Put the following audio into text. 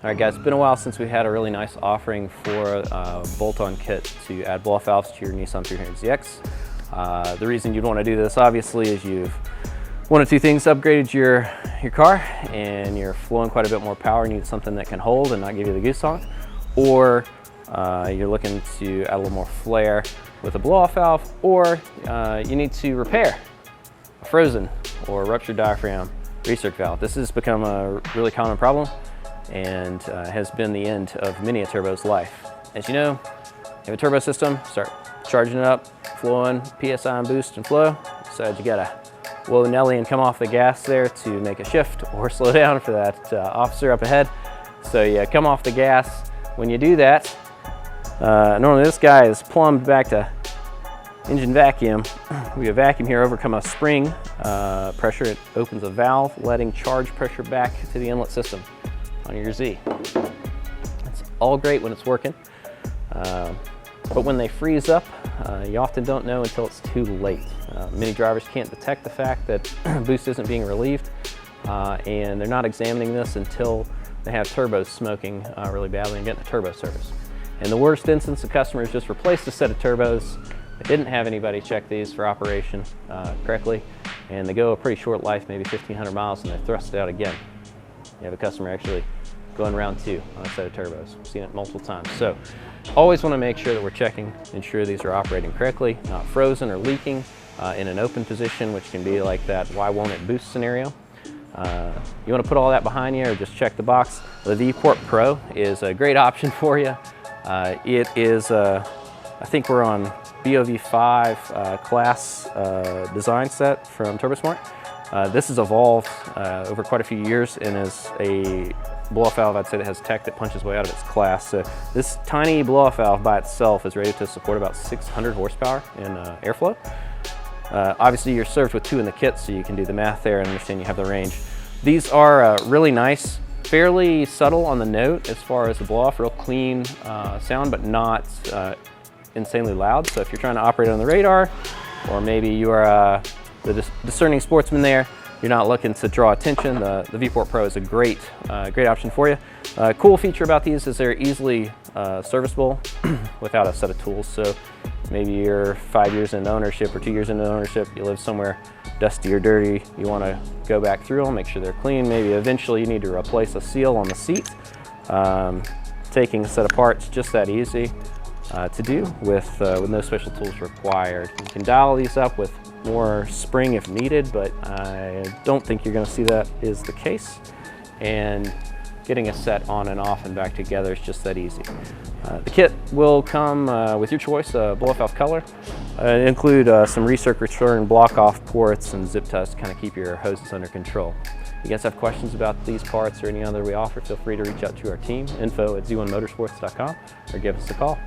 Alright guys, it's been a while since we had a really nice offering for a bolt-on kit to add blow-off valves to your Nissan 300ZX. The reason you'd want to do this obviously is you've one of two things: upgraded your car and you're flowing quite a bit more power, you need something that can hold and not give you the goose honk, or you're looking to add a little more flair with a blow-off valve, or you need to repair a frozen or ruptured diaphragm recirc valve. This has become a really common problem and has been the end of many a turbo's life. As you know, you have a turbo system, start charging it up, flowing, PSI and boost and flow. So you gotta whoa Nelly and come off the gas there to make a shift or slow down for that officer up ahead. So you come off the gas. When you do that, normally this guy is plumbed back to engine vacuum. We have vacuum here overcome a spring pressure. It opens a valve, letting charge pressure back to the inlet system on your Z. It's all great when it's working, but when they freeze up, you often don't know until it's too late. Many drivers can't detect the fact that boost isn't being relieved, and they're not examining this until they have turbos smoking really badly and getting a turbo service. In the worst instance, the customers just replaced a set of turbos. They didn't have anybody check these for operation correctly, and they go a pretty short life, maybe 1,500 miles, and they're thrust out again. You have a customer actually going round 2 on a set of turbos. I've seen it multiple times. So always want to make sure that we're checking, ensure these are operating correctly, not frozen or leaking in an open position, which can be like that why won't it boost scenario. You want to put all that behind you or just check the box. The VeePort Pro is a great option for you. It is, I think we're on BOV 5 class design set from Turbosmart. This has evolved over quite a few years and is a blow-off valve, I'd say, that has tech that punches way out of its class. So this tiny blow-off valve by itself is rated to support about 600 horsepower in airflow. Obviously you're served with 2 in the kit, so you can do the math there and understand you have the range. These are really nice, fairly subtle on the note as far as the blow-off, real clean sound, but not insanely loud. So if you're trying to operate on the radar, or maybe you are the discerning sportsman there, you're not looking to draw attention, the VeePort Pro is a great option for you. Cool feature about these is they're easily serviceable without a set of tools. So maybe you're 5 years into ownership or 2 years into ownership, you live somewhere dusty or dirty, you want to go back through them, make sure they're clean. Maybe eventually you need to replace a seal on the seat. Taking a set of parts, just that easy to do with no special tools required. You can dial these up with more spring if needed, but I don't think you're going to see that is the case. And getting a set on and off and back together is just that easy. The kit will come with your choice, blow-off valve color. Include some recirc return block-off ports and zip ties to kind of keep your hoses under control. If you guys have questions about these parts or any other we offer, feel free to reach out to our team, info@z1motorsports.com, or give us a call.